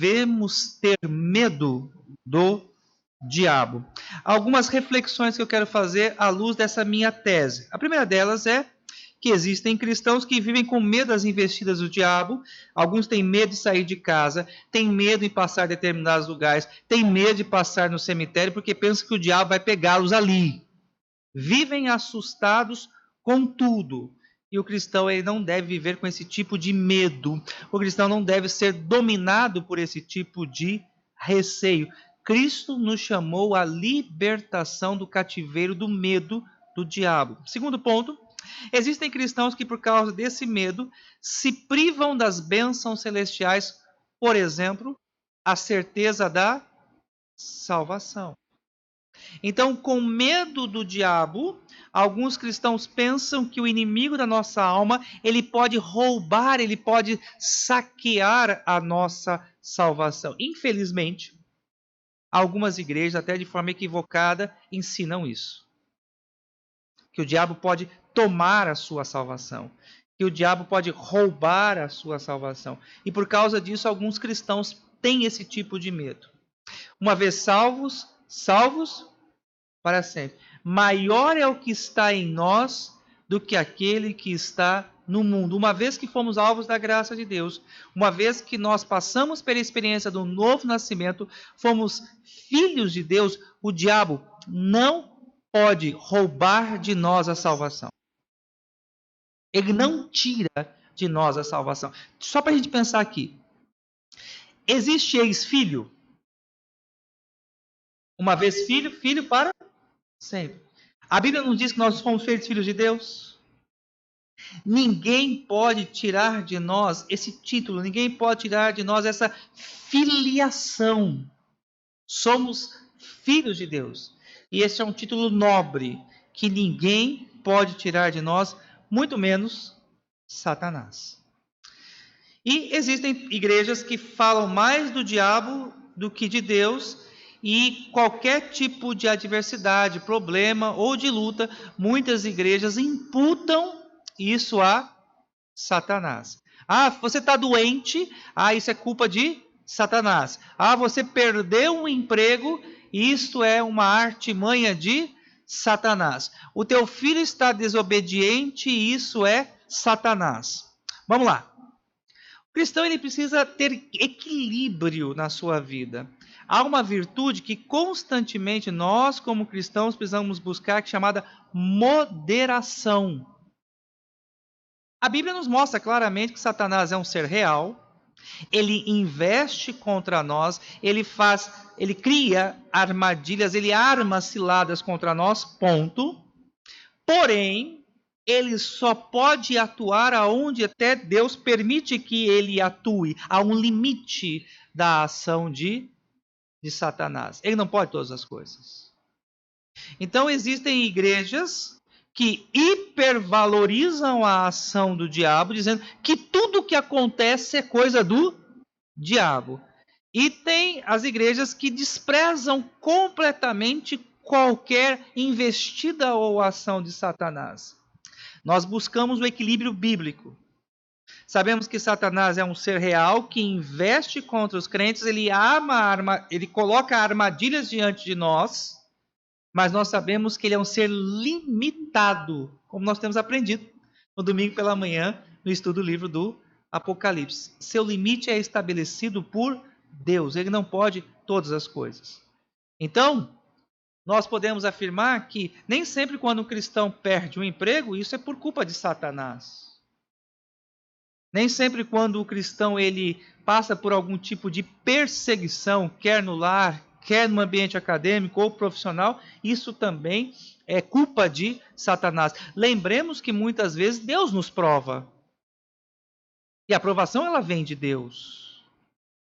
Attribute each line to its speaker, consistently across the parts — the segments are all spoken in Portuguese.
Speaker 1: devemos ter medo do diabo. Algumas reflexões que eu quero fazer à luz dessa minha tese. A primeira delas é que existem cristãos que vivem com medo das investidas do diabo. Alguns têm medo de sair de casa, têm medo de passar em determinados lugares, têm medo de passar no cemitério porque pensam que o diabo vai pegá-los ali. Vivem assustados com tudo. E o cristão ele não deve viver com esse tipo de medo. O cristão não deve ser dominado por esse tipo de receio. Cristo nos chamou à libertação do cativeiro do medo do diabo. Segundo ponto, existem cristãos que por causa desse medo se privam das bênçãos celestiais, por exemplo, a certeza da salvação. Então, com medo do diabo, alguns cristãos pensam que o inimigo da nossa alma, ele pode roubar, ele pode saquear a nossa salvação. Infelizmente, algumas igrejas, até de forma equivocada, ensinam isso. Que o diabo pode tomar a sua salvação. Que o diabo pode roubar a sua salvação. E por causa disso, alguns cristãos têm esse tipo de medo. Uma vez salvos para sempre. Maior é o que está em nós do que aquele que está no mundo. Uma vez que fomos alvos da graça de Deus, uma vez que nós passamos pela experiência do novo nascimento, fomos filhos de Deus, o diabo não pode roubar de nós a salvação. Ele não tira de nós a salvação. Só para a gente pensar aqui. Existe ex-filho? Uma vez filho, filho para sempre. A Bíblia nos diz que nós fomos feitos filhos de Deus. Ninguém pode tirar de nós esse título, ninguém pode tirar de nós essa filiação. Somos filhos de Deus. E esse é um título nobre que ninguém pode tirar de nós, muito menos Satanás. E existem igrejas que falam mais do diabo do que de Deus. E qualquer tipo de adversidade, problema ou de luta, muitas igrejas imputam isso a Satanás. Ah, você está doente, isso é culpa de Satanás. Ah, você perdeu um emprego, isto é uma artimanha de Satanás. O teu filho está desobediente, isso é Satanás. Vamos lá. O cristão ele precisa ter equilíbrio na sua vida. Há uma virtude que constantemente nós, como cristãos, precisamos buscar, que é chamada moderação. A Bíblia nos mostra claramente que Satanás é um ser real, ele investe contra nós, ele cria armadilhas, ele arma ciladas contra nós, ponto. Porém, ele só pode atuar aonde até Deus permite que ele atue. Há um limite da ação de Satanás. Ele não pode todas as coisas. Então existem igrejas que hipervalorizam a ação do diabo, dizendo que tudo que acontece é coisa do diabo. E tem as igrejas que desprezam completamente qualquer investida ou ação de Satanás. Nós buscamos o equilíbrio bíblico. Sabemos que Satanás é um ser real que investe contra os crentes, ele coloca armadilhas diante de nós, mas nós sabemos que ele é um ser limitado, como nós temos aprendido no domingo pela manhã, no estudo do livro do Apocalipse. Seu limite é estabelecido por Deus, ele não pode todas as coisas. Então, nós podemos afirmar que nem sempre quando um cristão perde um emprego, isso é por culpa de Satanás. Nem sempre quando o cristão ele passa por algum tipo de perseguição, quer no lar, quer no ambiente acadêmico ou profissional, isso também é culpa de Satanás. Lembremos que muitas vezes Deus nos prova. E a aprovação ela vem de Deus.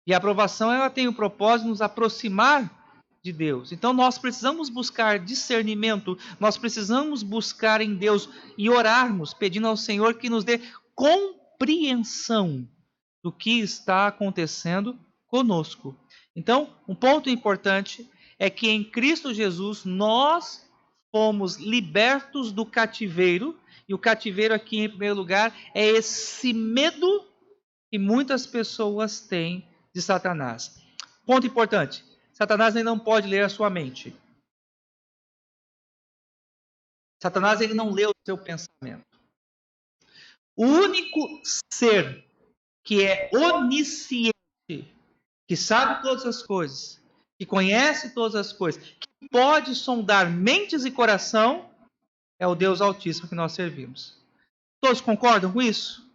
Speaker 1: E a aprovação ela tem o propósito de nos aproximar de Deus. Então nós precisamos buscar discernimento, nós precisamos buscar em Deus e orarmos, pedindo ao Senhor que nos dê compreensão do que está acontecendo conosco. Então, um ponto importante é que em Cristo Jesus nós fomos libertos do cativeiro, e o cativeiro aqui em primeiro lugar é esse medo que muitas pessoas têm de Satanás. Ponto importante. Satanás ele não pode ler a sua mente. Satanás ele não lê o seu pensamento. O único ser que é onisciente, que sabe todas as coisas, que conhece todas as coisas, que pode sondar mentes e coração, é o Deus Altíssimo que nós servimos. Todos concordam com isso?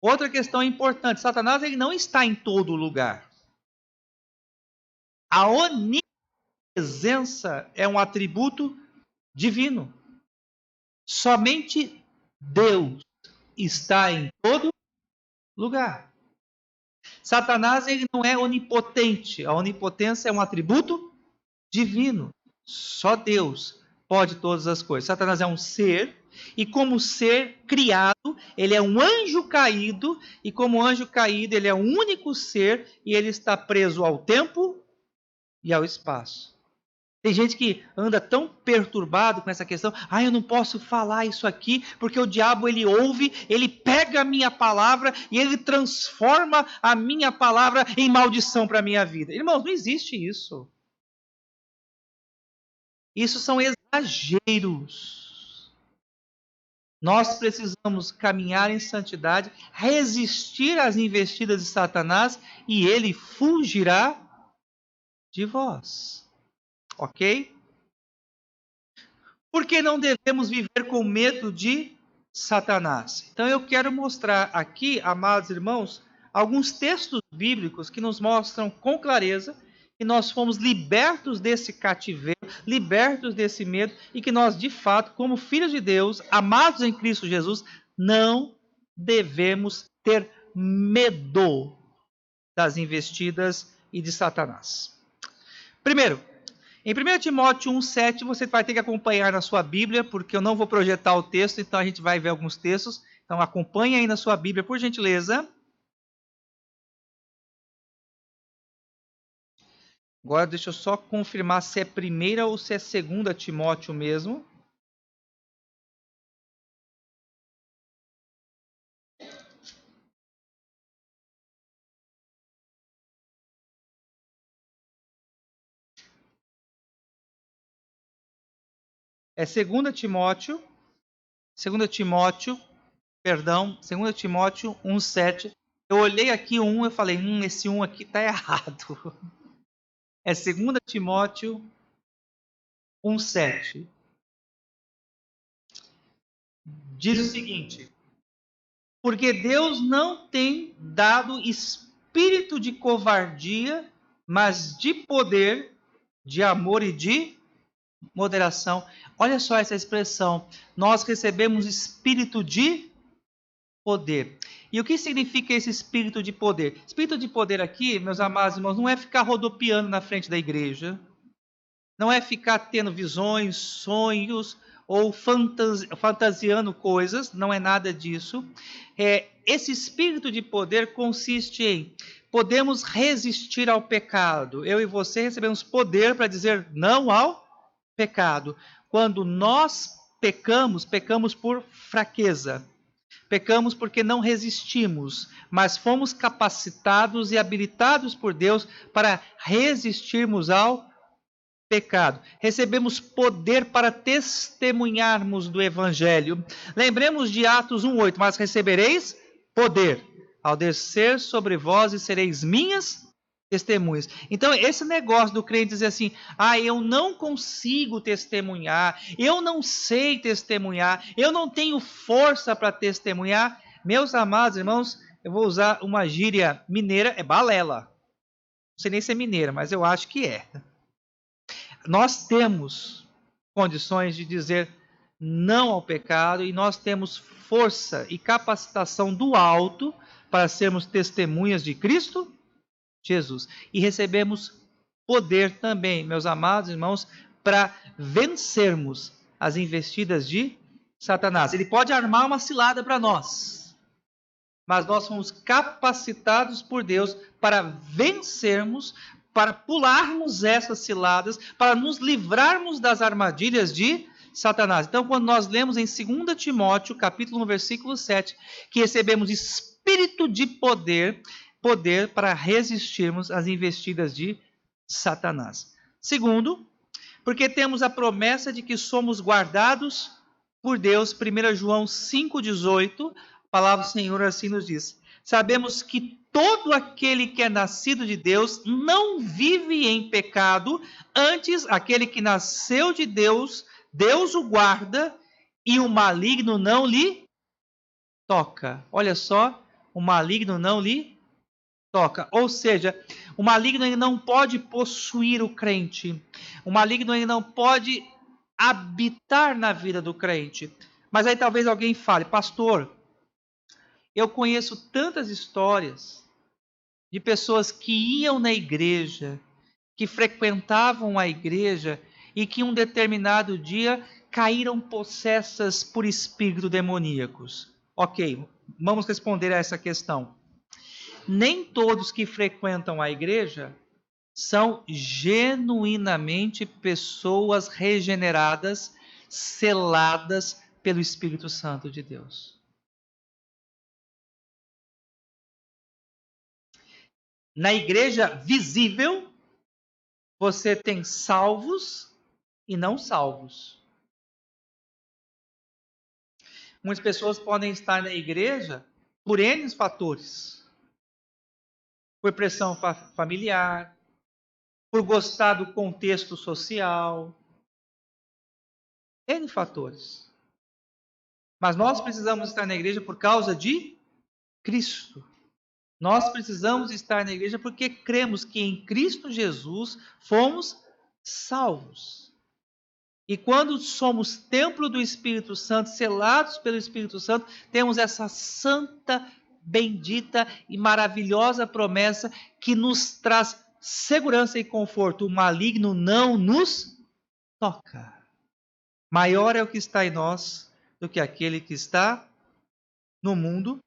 Speaker 1: Outra questão importante, Satanás ele não está em todo lugar. A onipresença é um atributo divino. Somente Deus está em todo lugar. Satanás ele não é onipotente. A onipotência é um atributo divino. Só Deus pode todas as coisas. Satanás é um ser, e como ser criado, ele é um anjo caído, e como anjo caído, ele é o único ser, e ele está preso ao tempo e ao espaço. Tem gente que anda tão perturbado com essa questão. Eu não posso falar isso aqui, porque o diabo ele ouve, ele pega a minha palavra e ele transforma a minha palavra em maldição para a minha vida. Irmãos, não existe isso. Isso são exageros. Nós precisamos caminhar em santidade, resistir às investidas de Satanás e ele fugirá de vós. Ok? Porque não devemos viver com medo de Satanás. Então eu quero mostrar aqui, amados irmãos, alguns textos bíblicos que nos mostram com clareza que nós fomos libertos desse cativeiro, libertos desse medo e que nós, de fato, como filhos de Deus, amados em Cristo Jesus, não devemos ter medo das investidas e de Satanás. Primeiro, em 1 Timóteo 1,7, você vai ter que acompanhar na sua Bíblia, porque eu não vou projetar o texto, então a gente vai ver alguns textos. Então acompanhe aí na sua Bíblia, por gentileza. Agora deixa eu só confirmar se é 1 ou se é 2 Timóteo mesmo. É 2 Timóteo 1,7. Eu olhei aqui o 1 e falei, esse 1 aqui está errado. É 2 Timóteo 1,7. Diz o seguinte: porque Deus não tem dado espírito de covardia, mas de poder, de amor e de moderação. Olha só essa expressão. Nós recebemos espírito de poder. E o que significa esse espírito de poder? Espírito de poder aqui, meus amados irmãos, não é ficar rodopiando na frente da igreja. Não é ficar tendo visões, sonhos ou fantasiando coisas. Não é nada disso. Esse espírito de poder consiste em podemos resistir ao pecado. Eu e você recebemos poder para dizer não ao pecado. Quando nós pecamos por fraqueza. Pecamos porque não resistimos, mas fomos capacitados e habilitados por Deus para resistirmos ao pecado. Recebemos poder para testemunharmos do Evangelho. Lembremos de Atos 1,8, mas recebereis poder ao descer sobre vós e sereis minhas testemunhas. Então, esse negócio do crente dizer assim, eu não consigo testemunhar, eu não sei testemunhar, eu não tenho força para testemunhar. Meus amados irmãos, eu vou usar uma gíria mineira, é balela. Não sei nem se é mineira, mas eu acho que é. Nós temos condições de dizer não ao pecado e nós temos força e capacitação do alto para sermos testemunhas de Cristo Jesus. E recebemos poder também, meus amados irmãos, para vencermos as investidas de Satanás. Ele pode armar uma cilada para nós, mas nós fomos capacitados por Deus para vencermos, para pularmos essas ciladas, para nos livrarmos das armadilhas de Satanás. Então, quando nós lemos em 2 Timóteo, capítulo 1, versículo 7, que recebemos espírito de poder, poder para resistirmos às investidas de Satanás. Segundo, porque temos a promessa de que somos guardados por Deus. 1 João 5,18, a palavra do Senhor assim nos diz: sabemos que todo aquele que é nascido de Deus não vive em pecado, antes aquele que nasceu de Deus, Deus o guarda e o maligno não lhe toca. Olha só, o maligno não lhe toca. Ou seja, o maligno ele não pode possuir o crente. O maligno ele não pode habitar na vida do crente. Mas aí talvez alguém fale: pastor, eu conheço tantas histórias de pessoas que iam na igreja, que frequentavam a igreja e que um determinado dia caíram possessas por espíritos demoníacos. Ok, vamos responder a essa questão. Nem todos que frequentam a igreja são genuinamente pessoas regeneradas, seladas pelo Espírito Santo de Deus. Na igreja visível, você tem salvos e não salvos. Muitas pessoas podem estar na igreja por N fatores. Por pressão familiar, por gostar do contexto social. N fatores. Mas nós precisamos estar na igreja por causa de Cristo. Nós precisamos estar na igreja porque cremos que em Cristo Jesus fomos salvos. E quando somos templo do Espírito Santo, selados pelo Espírito Santo, temos essa santa, bendita e maravilhosa promessa que nos traz segurança e conforto. O maligno não nos toca. Maior é o que está em nós do que aquele que está no mundo.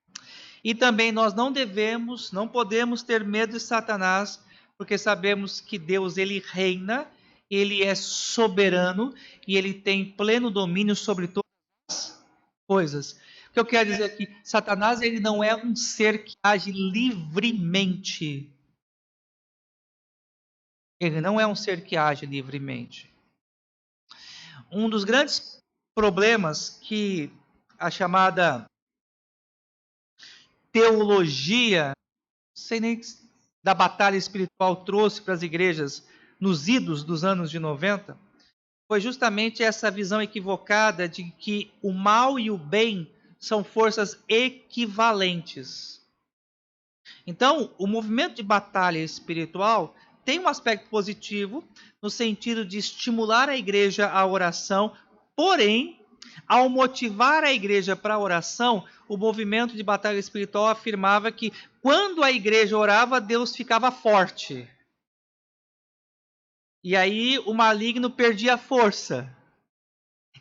Speaker 1: E também nós não podemos ter medo de Satanás, porque sabemos que Deus ele reina, ele é soberano e ele tem pleno domínio sobre todas as coisas. O que eu quero dizer aqui, Satanás ele não é um ser que age livremente. Ele não é um ser que age livremente. Um dos grandes problemas que a chamada teologia, não sei nem da batalha espiritual, trouxe para as igrejas nos idos dos anos de 90, foi justamente essa visão equivocada de que o mal e o bem são forças equivalentes. Então, o movimento de batalha espiritual tem um aspecto positivo, no sentido de estimular a igreja à oração, porém, ao motivar a igreja para a oração, o movimento de batalha espiritual afirmava que quando a igreja orava, Deus ficava forte. E aí o maligno perdia força.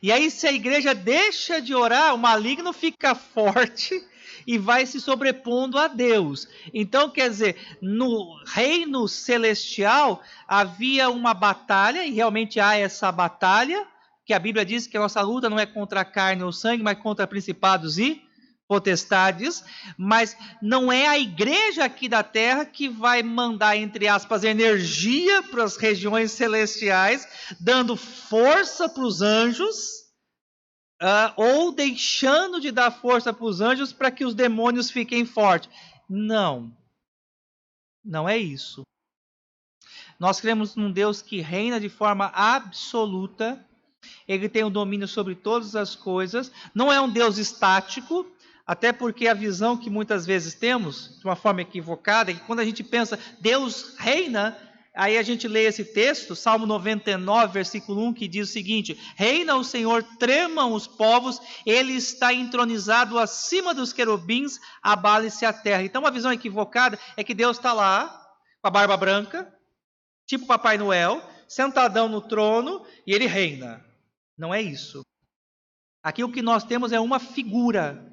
Speaker 1: E aí se a igreja deixa de orar, o maligno fica forte e vai se sobrepondo a Deus. Então, quer dizer, no reino celestial havia uma batalha, e realmente há essa batalha, que a Bíblia diz que a nossa luta não é contra a carne ou sangue, mas contra principados e potestades, mas não é a igreja aqui da terra que vai mandar, entre aspas, energia para as regiões celestiais, dando força para os anjos, ou deixando de dar força para os anjos para que os demônios fiquem fortes. Não é isso. Nós cremos num Deus que reina de forma absoluta, ele tem o domínio sobre todas as coisas, não é um Deus estático, até porque a visão que muitas vezes temos, de uma forma equivocada, é que quando a gente pensa, Deus reina, aí a gente lê esse texto, Salmo 99, versículo 1, que diz o seguinte: reina o Senhor, tremam os povos, ele está entronizado acima dos querubins, abale-se a terra. Então uma visão equivocada é que Deus está lá, com a barba branca, tipo Papai Noel, sentadão no trono, e ele reina. Não é isso. Aqui o que nós temos é uma figura.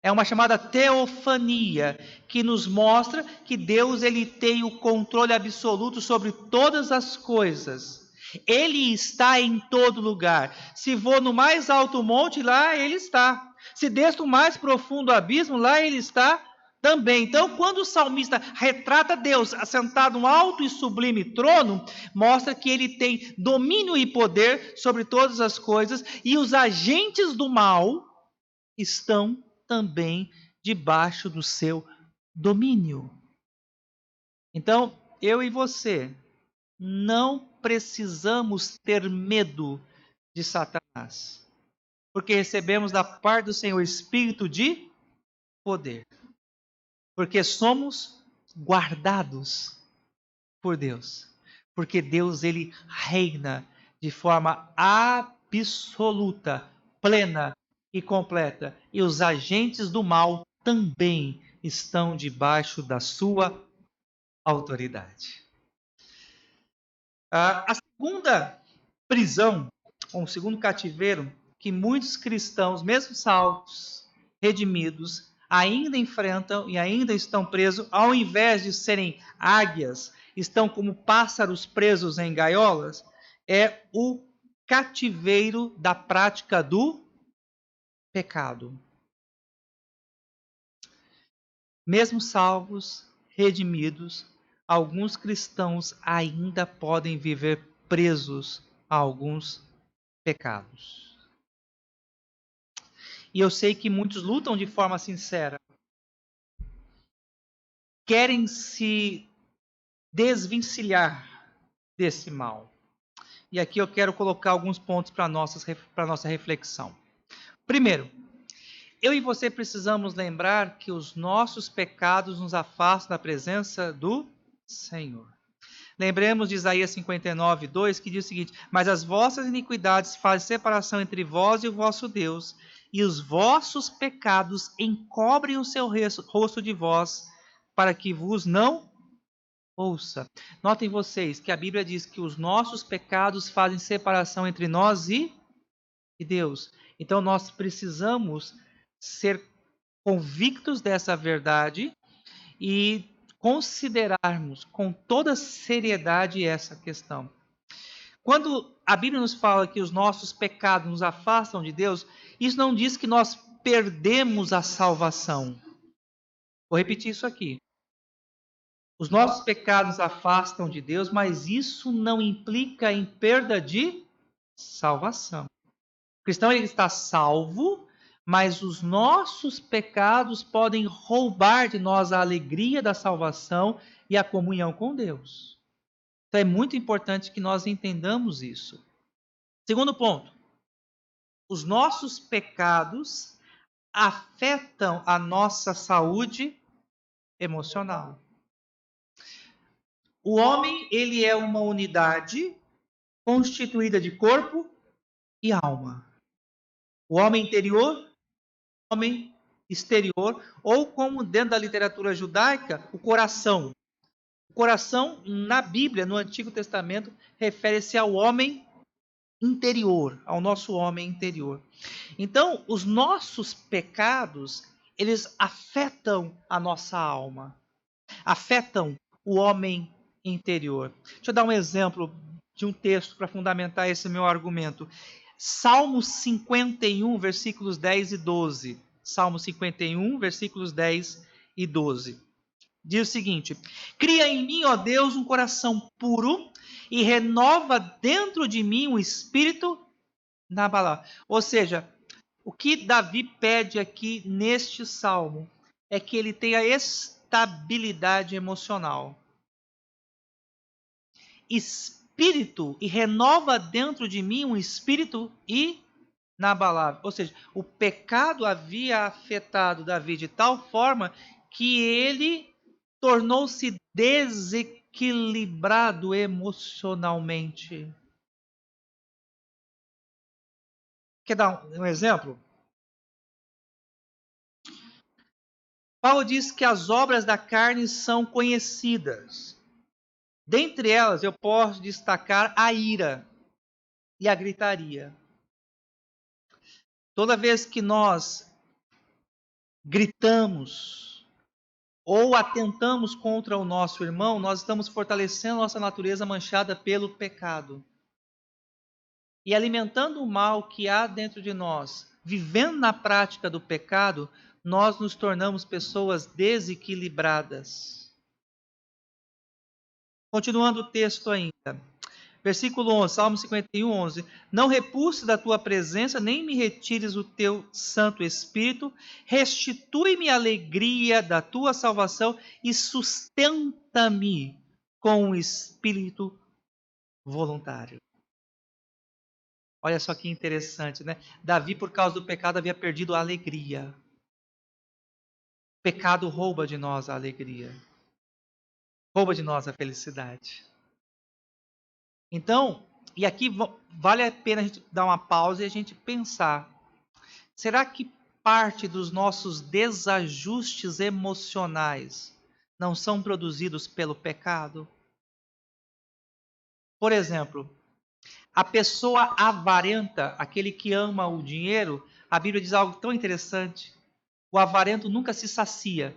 Speaker 1: É uma chamada teofania, que nos mostra que Deus ele tem o controle absoluto sobre todas as coisas. Ele está em todo lugar. Se vou no mais alto monte, lá ele está. Se desço no mais profundo abismo, lá ele está também. Então, quando o salmista retrata Deus assentado num alto e sublime trono, mostra que ele tem domínio e poder sobre todas as coisas, e os agentes do mal estão também debaixo do seu domínio. Então, eu e você não precisamos ter medo de Satanás, porque recebemos da parte do Senhor espírito de poder, porque somos guardados por Deus, porque Deus ele reina de forma absoluta, plena e completa, e os agentes do mal também estão debaixo da sua autoridade. A segunda prisão, ou o segundo cativeiro, que muitos cristãos, mesmo salvos, redimidos, ainda enfrentam e ainda estão presos, ao invés de serem águias, estão como pássaros presos em gaiolas, é o cativeiro da prática do pecado. Mesmo salvos, redimidos, alguns cristãos ainda podem viver presos a alguns pecados. E eu sei que muitos lutam de forma sincera. Querem se desvencilhar desse mal. E aqui eu quero colocar alguns pontos para a nossa reflexão. Primeiro, eu e você precisamos lembrar que os nossos pecados nos afastam da presença do Senhor. Lembremos de Isaías 59, 2, que diz o seguinte: mas as vossas iniquidades fazem separação entre vós e o vosso Deus, e os vossos pecados encobrem o seu rosto de vós, para que vos não ouça. Notem vocês que a Bíblia diz que os nossos pecados fazem separação entre nós e Deus. Então nós precisamos ser convictos dessa verdade e considerarmos com toda seriedade essa questão. Quando a Bíblia nos fala que os nossos pecados nos afastam de Deus, isso não diz que nós perdemos a salvação. Vou repetir isso aqui. Os nossos pecados nos afastam de Deus, mas isso não implica em perda de salvação. O cristão ele está salvo, mas os nossos pecados podem roubar de nós a alegria da salvação e a comunhão com Deus. Então é muito importante que nós entendamos isso. Segundo ponto, os nossos pecados afetam a nossa saúde emocional. O homem, ele é uma unidade constituída de corpo e alma. O homem interior, o homem exterior, ou como dentro da literatura judaica, o coração. O coração, na Bíblia, no Antigo Testamento, refere-se ao homem interior, ao nosso homem interior. Então, os nossos pecados, eles afetam a nossa alma, afetam o homem interior. Deixa eu dar um exemplo de um texto para fundamentar esse meu argumento. Salmo 51, versículos 10 e 12. Salmo 51, versículos 10 e 12. Diz o seguinte: cria em mim, ó Deus, um coração puro e renova dentro de mim um espírito inabalável. Ou seja, o que Davi pede aqui neste salmo é que ele tenha estabilidade emocional. Espírito, e renova dentro de mim um espírito inabalável. Ou seja, o pecado havia afetado Davi de tal forma que ele tornou-se desequilibrado emocionalmente. Quer dar um exemplo? Paulo diz que as obras da carne são conhecidas. Dentre elas, eu posso destacar a ira e a gritaria. Toda vez que nós gritamos ou atentamos contra o nosso irmão, nós estamos fortalecendo nossa natureza manchada pelo pecado. E alimentando o mal que há dentro de nós, vivendo na prática do pecado, nós nos tornamos pessoas desequilibradas. Continuando o texto ainda. Versículo 11, Salmo 51, 11. Não repulse da tua presença, nem me retires o teu Santo Espírito. Restitui-me a alegria da tua salvação e sustenta-me com um espírito voluntário. Olha só que interessante, né? Davi, por causa do pecado, havia perdido a alegria. O pecado rouba de nós a alegria. Rouba de nós a felicidade. Então, e aqui vale a pena a gente dar uma pausa e a gente pensar. Será que parte dos nossos desajustes emocionais não são produzidos pelo pecado? Por exemplo, a pessoa avarenta, aquele que ama o dinheiro, a Bíblia diz algo tão interessante. O avarento nunca se sacia.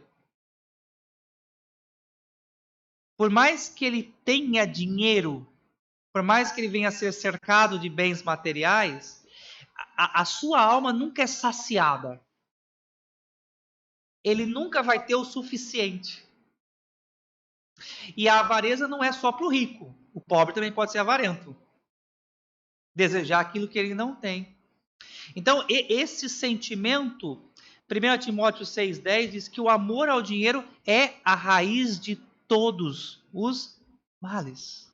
Speaker 1: Por mais que ele tenha dinheiro, por mais que ele venha a ser cercado de bens materiais, a sua alma nunca é saciada. Ele nunca vai ter o suficiente. E a avareza não é só para o rico. O pobre também pode ser avarento. Desejar aquilo que ele não tem. Então, esse sentimento, 1 Timóteo 6,10 diz que o amor ao dinheiro é a raiz de todos os males.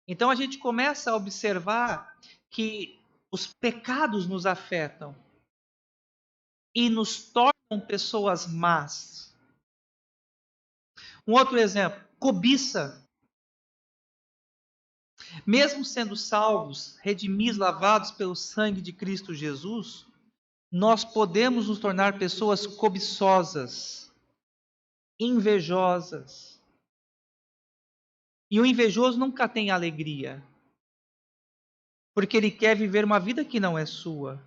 Speaker 1: Então a gente começa a observar que os pecados nos afetam e nos tornam pessoas más. Um outro exemplo, cobiça. Mesmo sendo salvos, redimidos, lavados pelo sangue de Cristo Jesus, nós podemos nos tornar pessoas cobiçosas, invejosas. E o invejoso nunca tem alegria, porque ele quer viver uma vida que não é sua.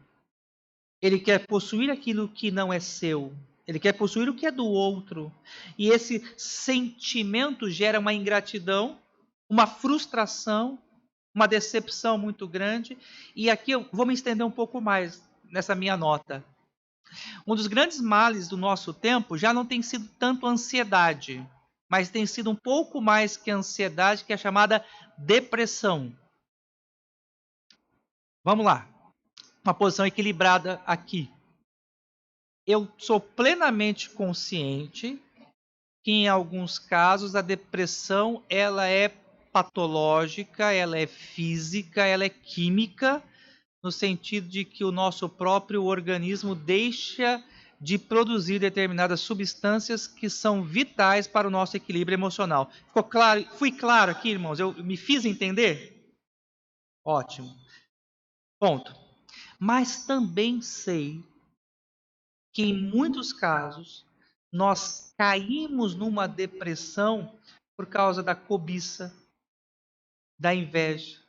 Speaker 1: Ele quer possuir aquilo que não é seu. Ele quer possuir o que é do outro. E esse sentimento gera uma ingratidão, uma frustração, uma decepção muito grande. E aqui eu vou me estender um pouco mais nessa minha nota. Um dos grandes males do nosso tempo já não tem sido tanto a ansiedade, mas tem sido um pouco mais que a ansiedade, que é a chamada depressão. Vamos lá. Uma posição equilibrada aqui. Eu sou plenamente consciente que em alguns casos a depressão ela é patológica, ela é física, ela é química, no sentido de que o nosso próprio organismo deixa de produzir determinadas substâncias que são vitais para o nosso equilíbrio emocional. Ficou claro? Fui claro aqui, irmãos? Eu me fiz entender? Ótimo. Ponto. Mas também sei que em muitos casos nós caímos numa depressão por causa da cobiça, da inveja,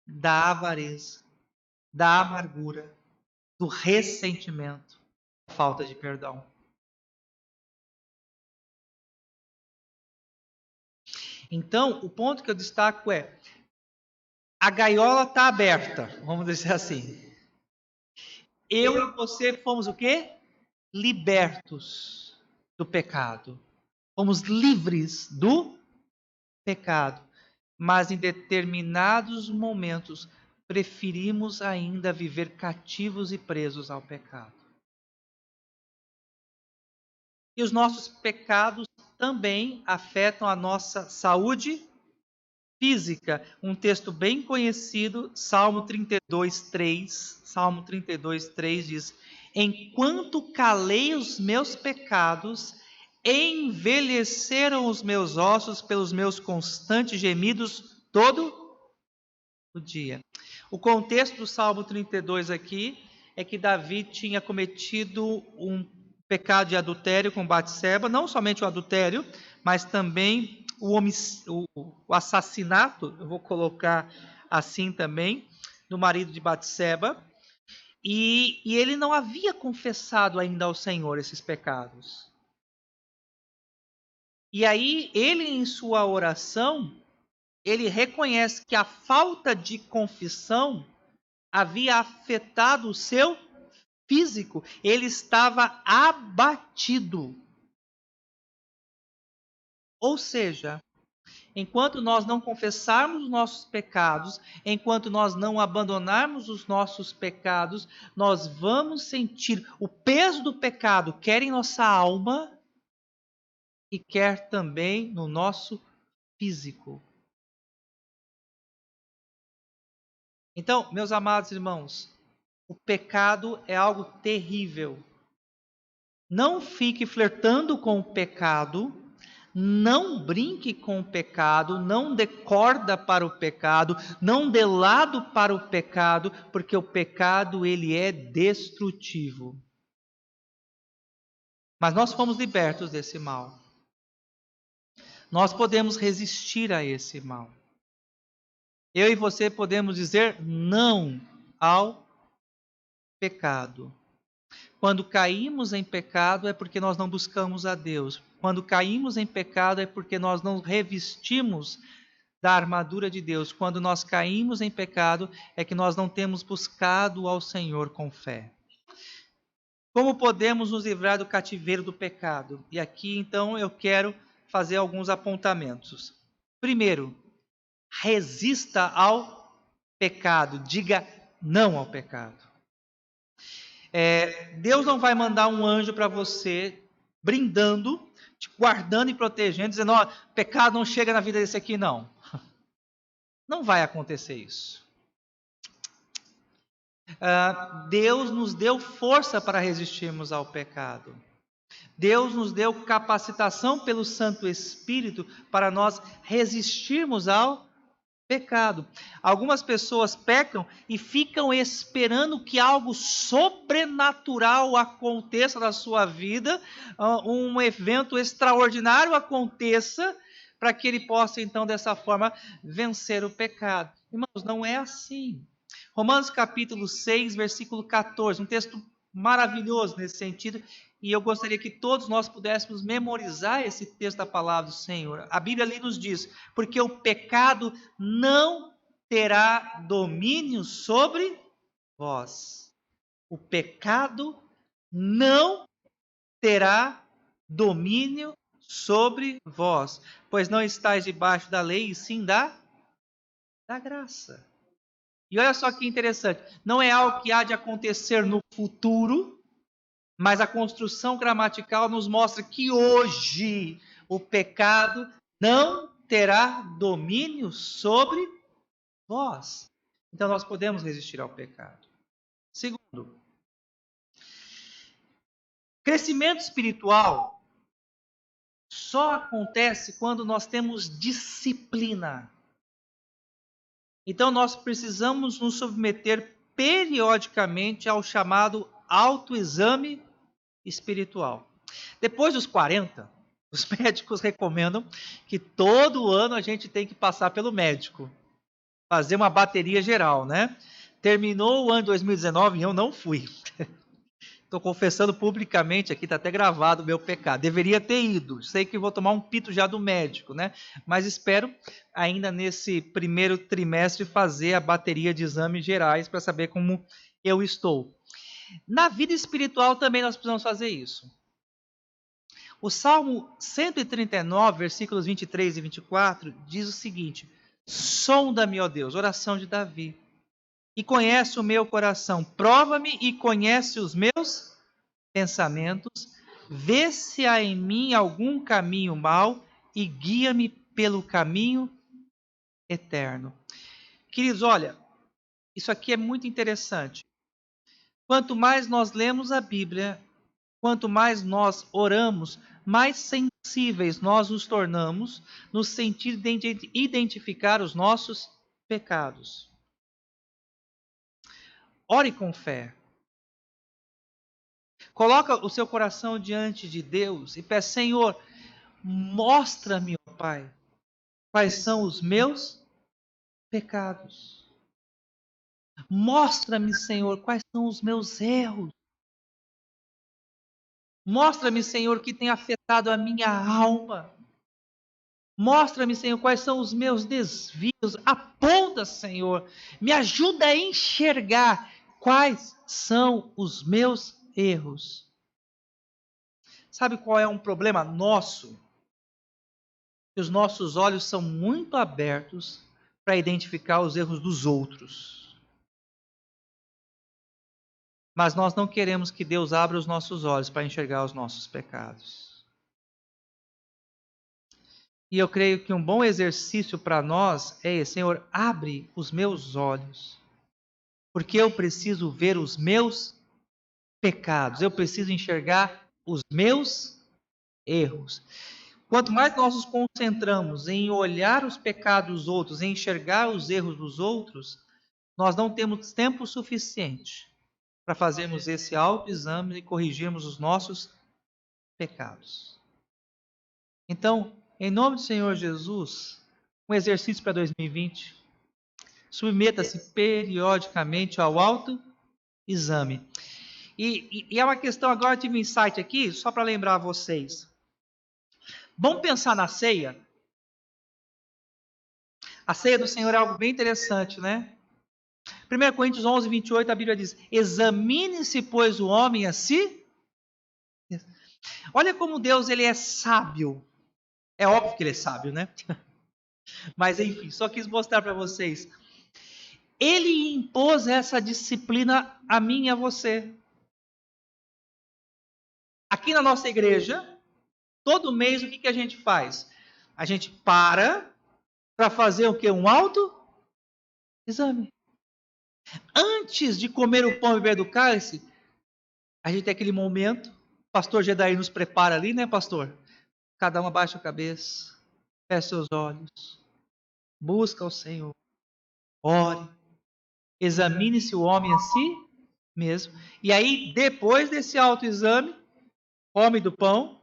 Speaker 1: da avareza, da amargura, do ressentimento, da falta de perdão. Então, o ponto que eu destaco é: a gaiola está aberta, vamos dizer assim. Eu e você fomos o quê? Libertos do pecado. Fomos livres do pecado. Mas em determinados momentos preferimos ainda viver cativos e presos ao pecado. E os nossos pecados também afetam a nossa saúde física. Um texto bem conhecido, Salmo 32:3. Salmo 32:3 diz: Enquanto calei os meus pecados, envelheceram os meus ossos pelos meus constantes gemidos todo o dia. O contexto do Salmo 32 aqui é que Davi tinha cometido um pecado de adultério com Batseba, não somente o adultério, mas também o assassinato, eu vou colocar assim também, do marido de Batseba, e ele não havia confessado ainda ao Senhor esses pecados. E aí, ele em sua oração, ele reconhece que a falta de confissão havia afetado o seu físico. Ele estava abatido. Ou seja, enquanto nós não confessarmos os nossos pecados, enquanto nós não abandonarmos os nossos pecados, nós vamos sentir o peso do pecado, quer em nossa alma e quer também no nosso físico. Então, meus amados irmãos, o pecado é algo terrível. Não fique flertando com o pecado, não brinque com o pecado, não dê corda para o pecado, não dê lado para o pecado, porque o pecado ele é destrutivo. Mas nós fomos libertos desse mal. Nós podemos resistir a esse mal. Eu e você podemos dizer não ao pecado. Quando caímos em pecado é porque nós não buscamos a Deus. Quando caímos em pecado é porque nós não revestimos da armadura de Deus. Quando nós caímos em pecado é que nós não temos buscado ao Senhor com fé. Como podemos nos livrar do cativeiro do pecado? E aqui então eu quero fazer alguns apontamentos. Primeiro, resista ao pecado. Diga não ao pecado. Deus não vai mandar um anjo para você, brindando, te guardando e protegendo, dizendo, pecado não chega na vida desse aqui, não. Não vai acontecer isso. Deus nos deu força para resistirmos ao pecado. Deus nos deu capacitação pelo Santo Espírito para nós resistirmos ao pecado. Algumas pessoas pecam e ficam esperando que algo sobrenatural aconteça na sua vida, um evento extraordinário aconteça, para que ele possa então dessa forma vencer o pecado. Irmãos, não é assim. Romanos capítulo 6, versículo 14, um texto maravilhoso nesse sentido, e eu gostaria que todos nós pudéssemos memorizar esse texto da palavra do Senhor. A Bíblia ali nos diz, porque o pecado não terá domínio sobre vós. O pecado não terá domínio sobre vós, pois não estáis debaixo da lei, e sim da graça. E olha só que interessante, não é algo que há de acontecer no futuro, mas a construção gramatical nos mostra que hoje o pecado não terá domínio sobre vós. Então nós podemos resistir ao pecado. Segundo, crescimento espiritual só acontece quando nós temos disciplina. Então nós precisamos nos submeter periodicamente ao chamado autoexame espiritual. Depois dos 40, os médicos recomendam que todo ano a gente tem que passar pelo médico, fazer uma bateria geral, né? Terminou o ano de 2019 e eu não fui. Estou confessando publicamente aqui, está até gravado o meu pecado. Deveria ter ido. Sei que vou tomar um pito já do médico, né? Mas espero ainda nesse primeiro trimestre fazer a bateria de exames gerais para saber como eu estou. Na vida espiritual também nós precisamos fazer isso. O Salmo 139, versículos 23 e 24, diz o seguinte: sonda-me, ó Deus, oração de Davi, e conhece o meu coração, prova-me e conhece os meus pensamentos, vê se há em mim algum caminho mau e guia-me pelo caminho eterno. Queridos, olha, isso aqui é muito interessante. Quanto mais nós lemos a Bíblia, quanto mais nós oramos, mais sensíveis nós nos tornamos no sentido de identificar os nossos pecados. Ore com fé. Coloca o seu coração diante de Deus e peça, Senhor, mostra-me, ó Pai, quais são os meus pecados. Mostra-me, Senhor, quais são os meus erros. Mostra-me, Senhor, que tem afetado a minha alma. Mostra-me, Senhor, quais são os meus desvios. Aponta, Senhor. Me ajuda a enxergar quais são os meus erros. Sabe qual é um problema nosso? Os nossos olhos são muito abertos para identificar os erros dos outros. Mas nós não queremos que Deus abra os nossos olhos para enxergar os nossos pecados. E eu creio que um bom exercício para nós é esse: Senhor, abre os meus olhos, porque eu preciso ver os meus pecados, eu preciso enxergar os meus erros. Quanto mais nós nos concentramos em olhar os pecados dos outros, em enxergar os erros dos outros, nós não temos tempo suficiente para fazermos esse autoexame e corrigirmos os nossos pecados. Então, em nome do Senhor Jesus, um exercício para 2020, submeta-se periodicamente ao autoexame. E é uma questão, agora eu tive um insight aqui, só para lembrar vocês. Vamos pensar na ceia? A ceia do Senhor é algo bem interessante, né? 1 Coríntios 11, 28, a Bíblia diz: examine-se, pois, o homem a si. Olha como Deus ele é sábio. É óbvio que ele é sábio, né? Mas enfim, só quis mostrar para vocês. Ele impôs essa disciplina a mim e a você. Aqui na nossa igreja, todo mês o que a gente faz? A gente para fazer o quê? Um autoexame. Antes de comer o pão e beber do cálice, a gente tem aquele momento, o pastor Gedaí nos prepara ali, né, pastor? Cada um abaixa a cabeça, fecha seus olhos, busca o Senhor, ore, examine-se o homem a si mesmo. E aí, depois desse autoexame, come do pão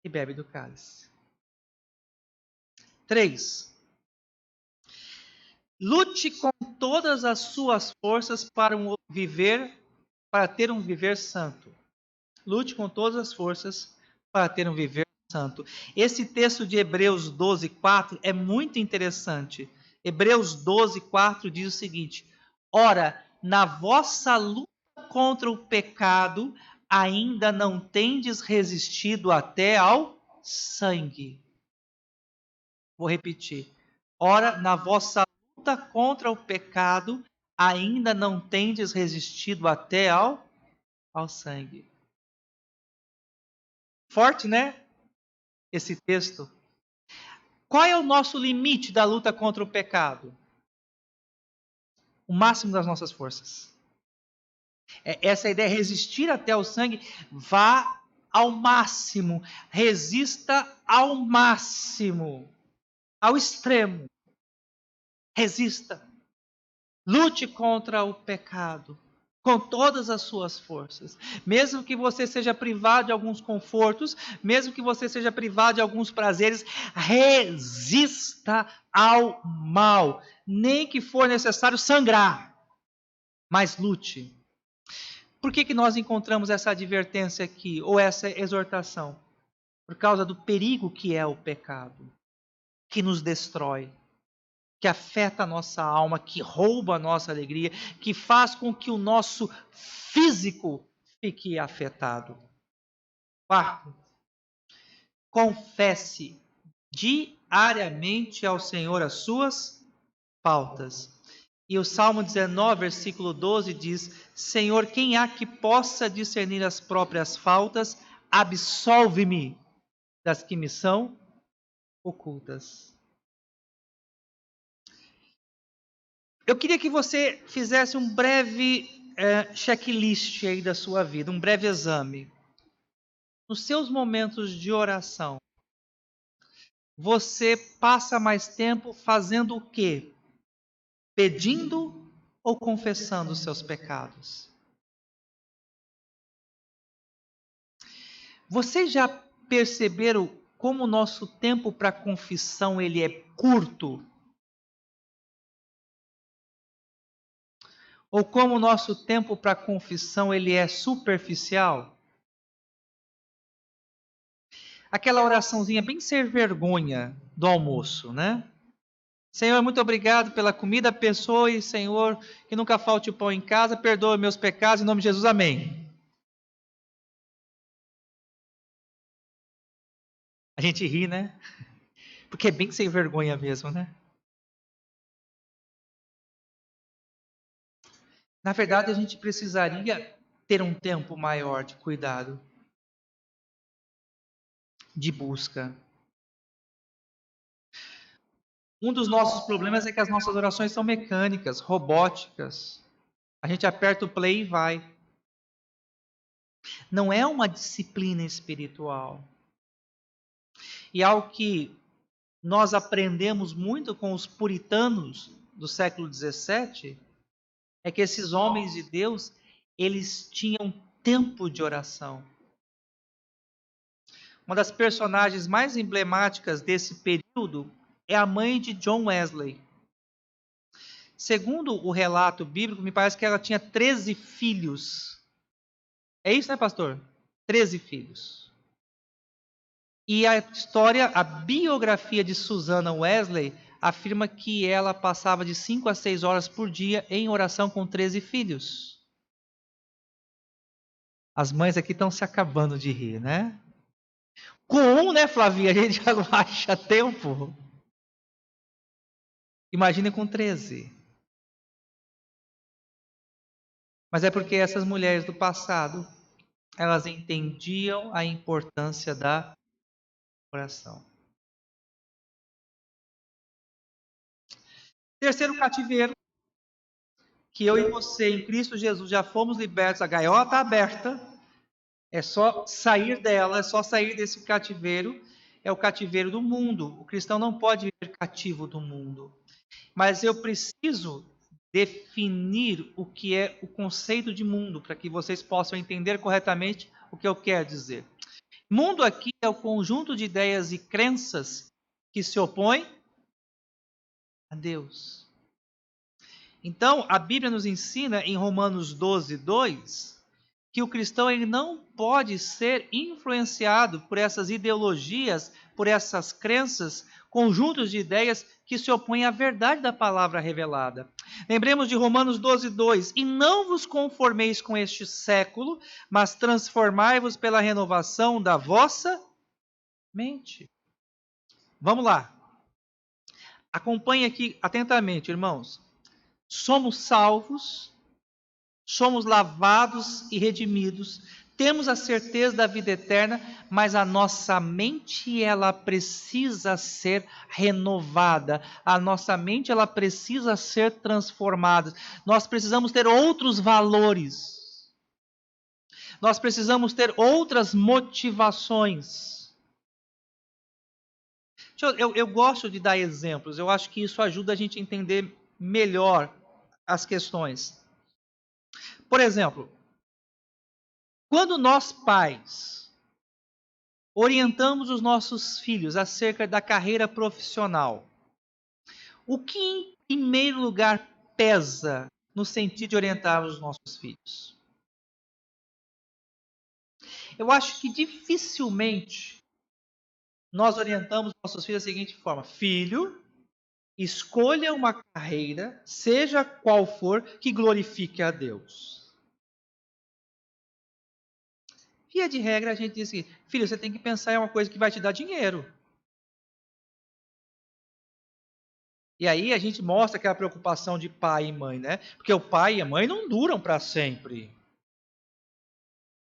Speaker 1: e bebe do cálice. 3. Lute com todas as suas forças para ter um viver santo. Lute com todas as forças para ter um viver santo. Esse texto de Hebreus 12, 4 é muito interessante. Hebreus 12, 4 diz o seguinte: ora, na vossa luta contra o pecado, ainda não tendes resistido até ao sangue. Vou repetir. Ora, na vossa luta contra o pecado, ainda não tendes resistido até ao sangue. Forte, né? Esse texto. Qual é o nosso limite da luta contra o pecado? O máximo das nossas forças. Essa ideia, resistir até o sangue, vá ao máximo. Resista ao máximo. Ao extremo. Resista. Lute contra o pecado com todas as suas forças. Mesmo que você seja privado de alguns confortos, mesmo que você seja privado de alguns prazeres, resista ao mal. Nem que for necessário sangrar, mas lute. Por que nós encontramos essa advertência aqui, ou essa exortação? Por causa do perigo que é o pecado, que nos destrói, que afeta a nossa alma, que rouba a nossa alegria, que faz com que o nosso físico fique afetado. 4. Confesse diariamente ao Senhor as suas faltas. E o Salmo 19, versículo 12 diz: Senhor, quem há que possa discernir as próprias faltas? Absolve-me das que me são ocultas. Eu queria que você fizesse um breve checklist aí da sua vida, um breve exame. Nos seus momentos de oração, você passa mais tempo fazendo o quê? Pedindo ou confessando os seus pecados? Vocês já perceberam como o nosso tempo para confissão ele é curto? Ou como o nosso tempo para confissão ele é superficial? Aquela oraçãozinha bem sem vergonha do almoço, né? Senhor, muito obrigado pela comida, abençoe, Senhor, que nunca falte o pão em casa, perdoe meus pecados, em nome de Jesus, amém. A gente ri, né? Porque é bem sem vergonha mesmo, né? Na verdade, a gente precisaria ter um tempo maior de cuidado, de busca. Um dos nossos problemas é que as nossas orações são mecânicas, robóticas. A gente aperta o play e vai. Não é uma disciplina espiritual. E algo que nós aprendemos muito com os puritanos do século XVII é que esses homens de Deus, eles tinham tempo de oração. Uma das personagens mais emblemáticas desse período é a mãe de John Wesley. Segundo o relato bíblico, me parece que ela tinha 13 filhos. É isso, né, pastor? 13 filhos. E a história, a biografia de Susana Wesley afirma que ela passava de 5 a 6 horas por dia em oração com 13 filhos. As mães aqui estão se acabando de rir, né? Com um, né, Flavinha? A gente já não acha tempo. Imagine com 13. Mas é porque essas mulheres do passado, elas entendiam a importância da oração. Terceiro cativeiro, que eu e você em Cristo Jesus já fomos libertos, a gaiola está aberta, é só sair dela, é só sair desse cativeiro, é o cativeiro do mundo. O cristão não pode viver cativo do mundo. Mas eu preciso definir o que é o conceito de mundo, para que vocês possam entender corretamente o que eu quero dizer. Mundo aqui é o conjunto de ideias e crenças que se opõem a Deus. Então, a Bíblia nos ensina em Romanos 12, 2, que o cristão ele não pode ser influenciado por essas ideologias, por essas crenças, conjuntos de ideias que se opõem à verdade da palavra revelada. Lembremos de Romanos 12, 2: e não vos conformeis com este século, mas transformai-vos pela renovação da vossa mente. Vamos lá. Acompanhe aqui atentamente, irmãos. Somos salvos, somos lavados e redimidos, temos a certeza da vida eterna, mas a nossa mente ela precisa ser renovada, a nossa mente ela precisa ser transformada. Nós precisamos ter outros valores, nós precisamos ter outras motivações. Eu gosto de dar exemplos, eu acho que isso ajuda a gente a entender melhor as questões. Por exemplo, quando nós pais orientamos os nossos filhos acerca da carreira profissional, o que em primeiro lugar pesa no sentido de orientar os nossos filhos? Eu acho que dificilmente nós orientamos nossos filhos da seguinte forma: filho, escolha uma carreira, seja qual for, que glorifique a Deus. Via de regra, a gente diz que, filho, você tem que pensar em uma coisa que vai te dar dinheiro. E aí a gente mostra aquela preocupação de pai e mãe, né? Porque o pai e a mãe não duram para sempre.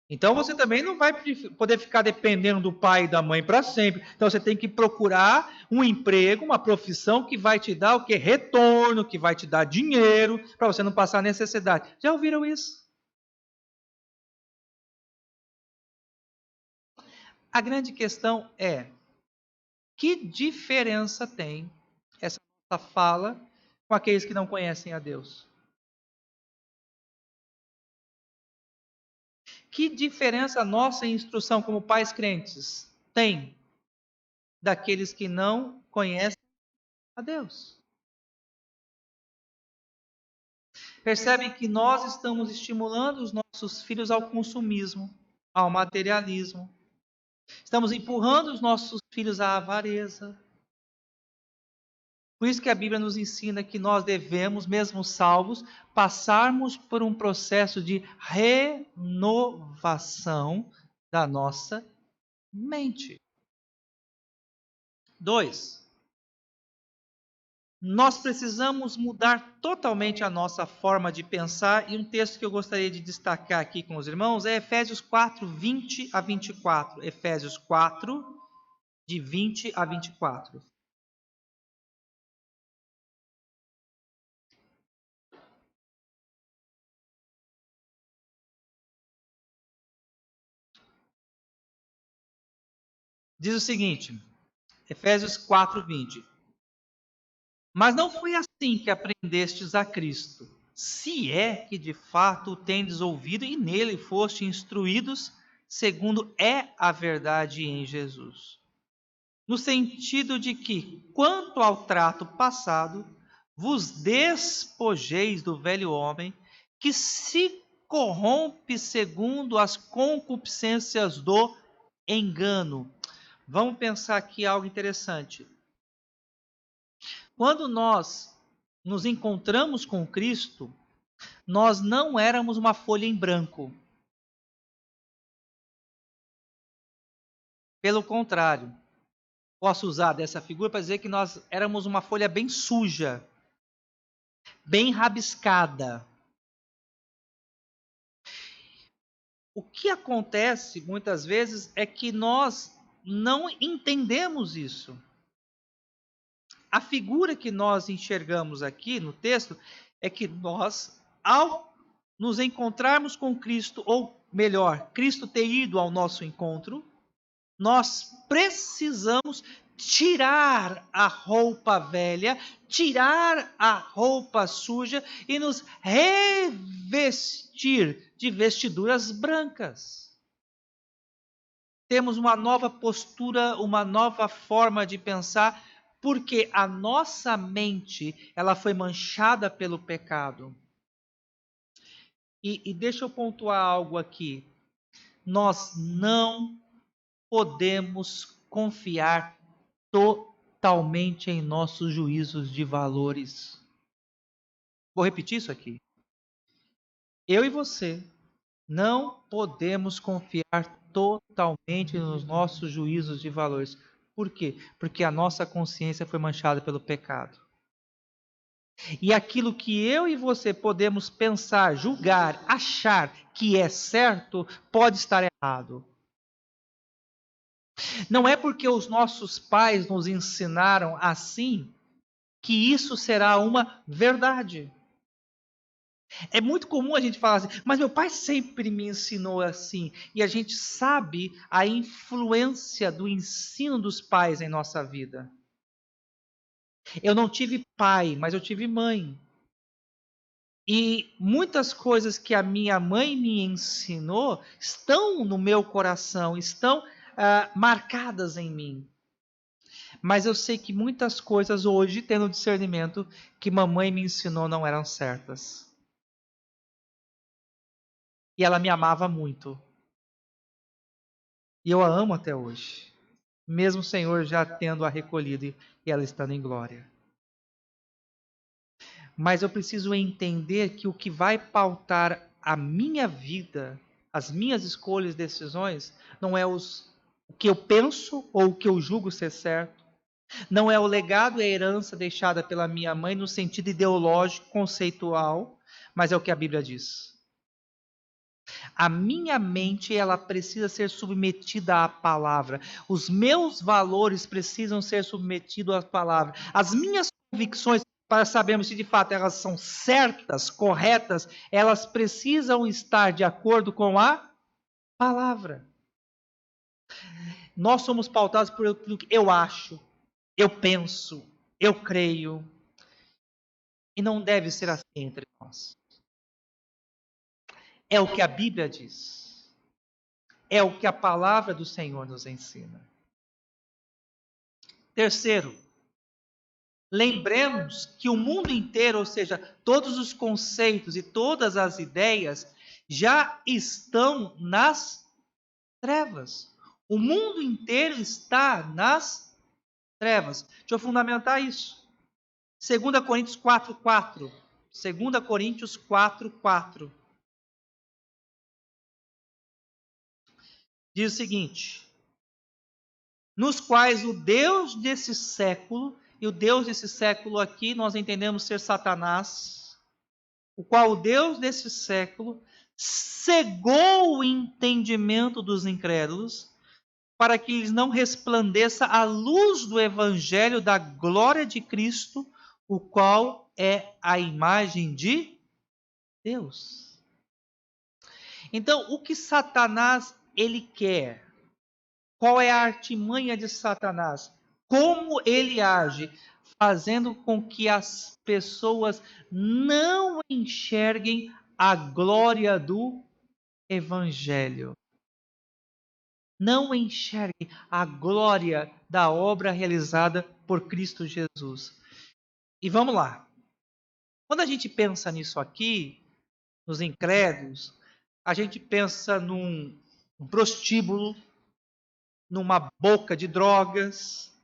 Speaker 1: Então você também não vai poder ficar dependendo do pai e da mãe para sempre. Então você tem que procurar um emprego, uma profissão que vai te dar o quê? Retorno, que vai te dar dinheiro, para você não passar necessidade. Já ouviram isso? A grande questão é: que diferença tem essa nossa fala com aqueles que não conhecem a Deus? Que diferença a nossa instrução como pais crentes tem daqueles que não conhecem a Deus? Percebem que nós estamos estimulando os nossos filhos ao consumismo, ao materialismo. Estamos empurrando os nossos filhos à avareza. Por isso que a Bíblia nos ensina que nós devemos, mesmo salvos, passarmos por um processo de renovação da nossa mente. 2. Nós precisamos mudar totalmente a nossa forma de pensar, e um texto que eu gostaria de destacar aqui com os irmãos é Efésios 4, 20 a 24. Efésios 4, de 20 a 24. Diz o seguinte, Efésios 4, 20. Mas não foi assim que aprendestes a Cristo, se é que de fato o tendes ouvido e nele foste instruídos, segundo é a verdade em Jesus. No sentido de que, quanto ao trato passado, vos despojeis do velho homem, que se corrompe segundo as concupiscências do engano. Vamos pensar aqui algo interessante. Quando nós nos encontramos com Cristo, nós não éramos uma folha em branco. Pelo contrário, posso usar dessa figura para dizer que nós éramos uma folha bem suja, bem rabiscada. O que acontece muitas vezes é que nós não entendemos isso. A figura que nós enxergamos aqui no texto é que nós, ao nos encontrarmos com Cristo, ou melhor, Cristo ter ido ao nosso encontro, nós precisamos tirar a roupa velha, tirar a roupa suja e nos revestir de vestiduras brancas. Temos uma nova postura, uma nova forma de pensar, porque a nossa mente, ela foi manchada pelo pecado. E deixa eu pontuar algo aqui. Nós não podemos confiar totalmente em nossos juízos de valores. Vou repetir isso aqui. Eu e você não podemos confiar totalmente nos nossos juízos de valores. Por quê? Porque a nossa consciência foi manchada pelo pecado. E aquilo que eu e você podemos pensar, julgar, achar que é certo, pode estar errado. Não é porque os nossos pais nos ensinaram assim que isso será uma verdade. É muito comum a gente falar assim, mas meu pai sempre me ensinou assim. E a gente sabe a influência do ensino dos pais em nossa vida. Eu não tive pai, mas eu tive mãe. E muitas coisas que a minha mãe me ensinou estão no meu coração, estão marcadas em mim. Mas eu sei que muitas coisas hoje, tendo discernimento, que mamãe me ensinou não eram certas. E ela me amava muito. E eu a amo até hoje. Mesmo o Senhor já tendo a recolhido e ela estando em glória. Mas eu preciso entender que o que vai pautar a minha vida, as minhas escolhas e decisões, não é o que eu penso ou o que eu julgo ser certo. Não é o legado e a herança deixada pela minha mãe no sentido ideológico, conceitual, mas é o que a Bíblia diz. A minha mente, ela precisa ser submetida à palavra. Os meus valores precisam ser submetidos à palavra. As minhas convicções, para sabermos se de fato elas são certas, corretas, elas precisam estar de acordo com a palavra. Nós somos pautados por aquilo que eu acho, eu penso, eu creio. E não deve ser assim entre nós. É o que a Bíblia diz. É o que a palavra do Senhor nos ensina. Terceiro, lembremos que o mundo inteiro, ou seja, todos os conceitos e todas as ideias, já estão nas trevas. O mundo inteiro está nas trevas. Deixa eu fundamentar isso. 2 Coríntios 4:4. 2 Coríntios 4:4. Diz o seguinte: nos quais o Deus desse século, e o Deus desse século aqui nós entendemos ser Satanás, o qual o Deus desse século cegou o entendimento dos incrédulos, para que lhes não resplandeça a luz do evangelho da glória de Cristo, o qual é a imagem de Deus. Então, o que Satanás ele quer? Qual é a artimanha de Satanás? Como ele age? Fazendo com que as pessoas não enxerguem a glória do evangelho. Não enxerguem a glória da obra realizada por Cristo Jesus. E vamos lá. Quando a gente pensa nisso aqui, nos incrédulos, a gente pensa num prostíbulo, numa boca de drogas,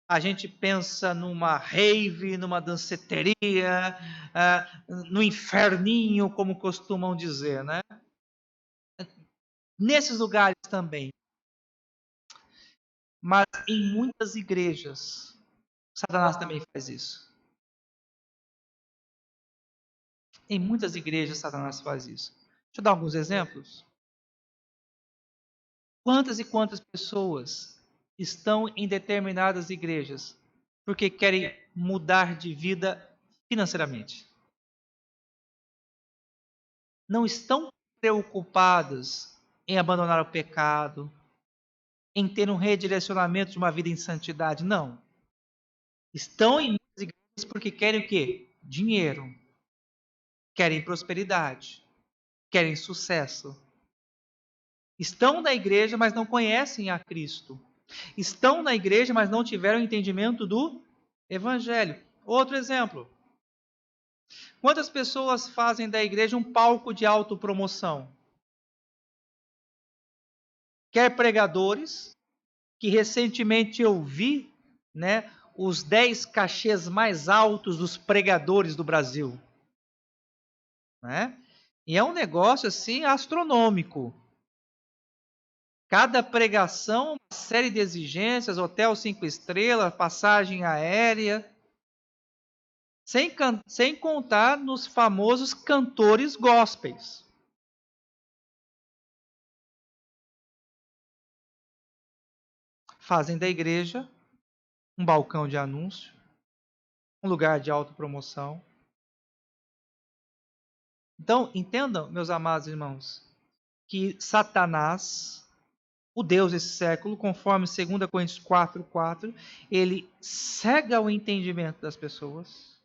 Speaker 1: a gente pensa numa rave, numa danceteria, no inferninho, como costumam dizer, né? Nesses lugares também. Mas em muitas igrejas, Satanás também faz isso. Em muitas igrejas, Satanás faz isso. Deixa eu dar alguns exemplos. Quantas e quantas pessoas estão em determinadas igrejas porque querem mudar de vida financeiramente? Não estão preocupadas em abandonar o pecado, em ter um redirecionamento de uma vida em santidade. Não. Estão em muitas igrejas porque querem o quê? Dinheiro. Querem prosperidade. Querem sucesso. Estão na igreja, mas não conhecem a Cristo. Estão na igreja, mas não tiveram entendimento do Evangelho. Outro exemplo. Quantas pessoas fazem da igreja um palco de autopromoção? Quer pregadores, que recentemente eu vi, né, os 10 cachês mais altos dos pregadores do Brasil. Né? E é um negócio assim astronômico. Cada pregação, uma série de exigências, hotel 5 estrelas, passagem aérea. Sem contar nos famosos cantores gospels. Fazem da igreja um balcão de anúncio, um lugar de autopromoção. Então, entendam, meus amados irmãos, que Satanás, o Deus desse século, conforme 2 Coríntios 4:4, ele cega o entendimento das pessoas,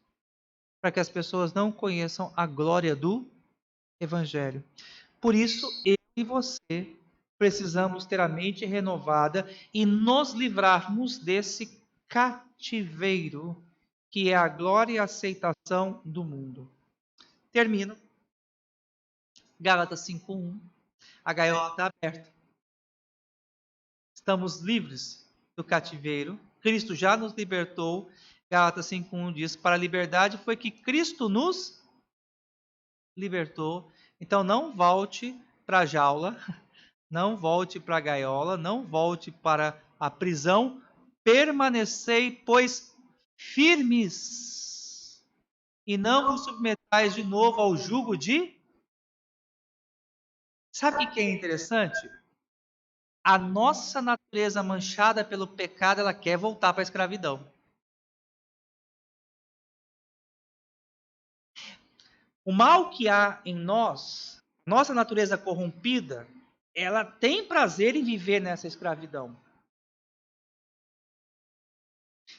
Speaker 1: para que as pessoas não conheçam a glória do Evangelho. Por isso, eu e você precisamos ter a mente renovada e nos livrarmos desse cativeiro, que é a glória e a aceitação do mundo. Termino. Gálatas 5:1. A gaiola está aberta. Estamos livres do cativeiro. Cristo já nos libertou. Gálatas 5:1 diz: para a liberdade foi que Cristo nos libertou. Então não volte para a jaula, não volte para a gaiola, não volte para a prisão. Permanecei, pois, firmes, e não vos submetais de novo ao jugo de... Sabe o que é interessante? A nossa natureza manchada pelo pecado, ela quer voltar para a escravidão. O mal que há em nós, nossa natureza corrompida, ela tem prazer em viver nessa escravidão.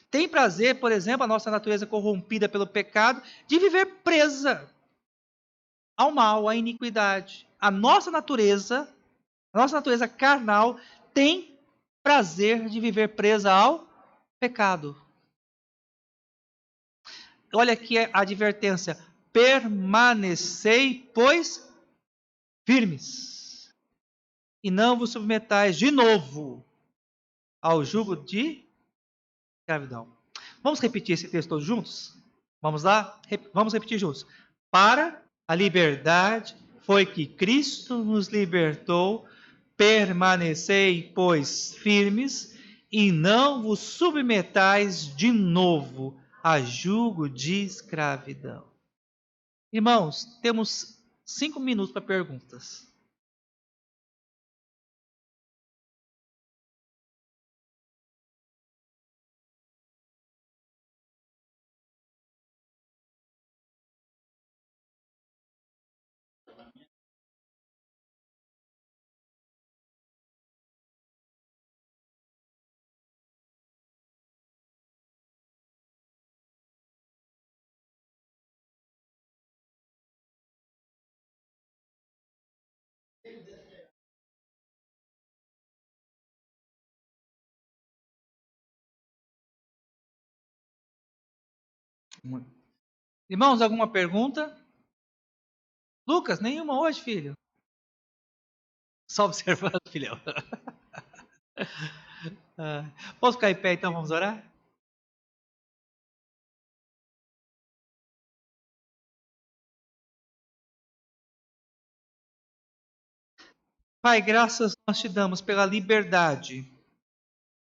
Speaker 1: Tem prazer, por exemplo, a nossa natureza corrompida pelo pecado, de viver presa ao mal, à iniquidade. A nossa natureza carnal, tem prazer de viver presa ao pecado. Olha aqui a advertência: permanecei, pois, firmes, e não vos submetais de novo ao jugo de escravidão. Vamos repetir esse texto todos juntos? Vamos lá? Vamos repetir juntos. Para a liberdade foi que Cristo nos libertou, permanecei, pois, firmes, e não vos submetais de novo a jugo de escravidão. Irmãos, temos 5 minutos para perguntas. Irmãos, alguma pergunta? Lucas, nenhuma hoje, filho. Só observando, filhão. Posso ficar em pé, então? Vamos orar? Pai, graças nós te damos pela liberdade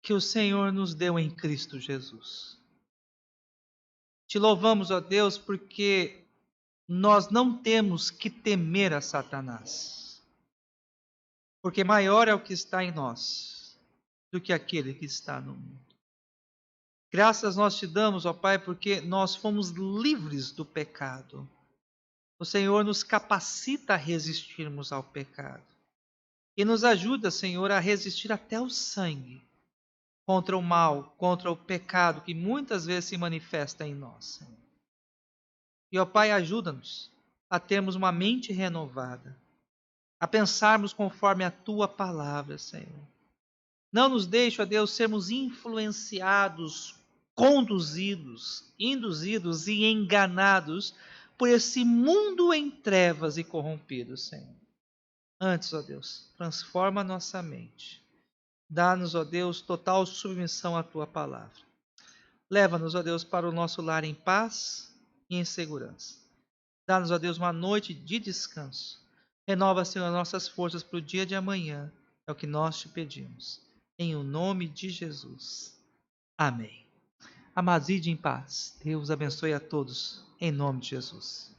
Speaker 1: que o Senhor nos deu em Cristo Jesus. Te louvamos, ó Deus, porque nós não temos que temer a Satanás. Porque maior é o que está em nós do que aquele que está no mundo. Graças nós te damos, ó Pai, porque nós fomos livres do pecado. O Senhor nos capacita a resistirmos ao pecado. E nos ajuda, Senhor, a resistir até o sangue contra o mal, contra o pecado que muitas vezes se manifesta em nós, Senhor. E, ó Pai, ajuda-nos a termos uma mente renovada, a pensarmos conforme a Tua palavra, Senhor. Não nos deixe, ó Deus, sermos influenciados, conduzidos, induzidos e enganados por esse mundo em trevas e corrompido, Senhor. Antes, ó Deus, transforma a nossa mente. Dá-nos, ó Deus, total submissão à Tua palavra. Leva-nos, ó Deus, para o nosso lar em paz e em segurança. Dá-nos, ó Deus, uma noite de descanso. Renova, Senhor, nossas forças para o dia de amanhã. É o que nós te pedimos. Em o nome de Jesus. Amém. Amados, ide em paz. Deus abençoe a todos. Em nome de Jesus.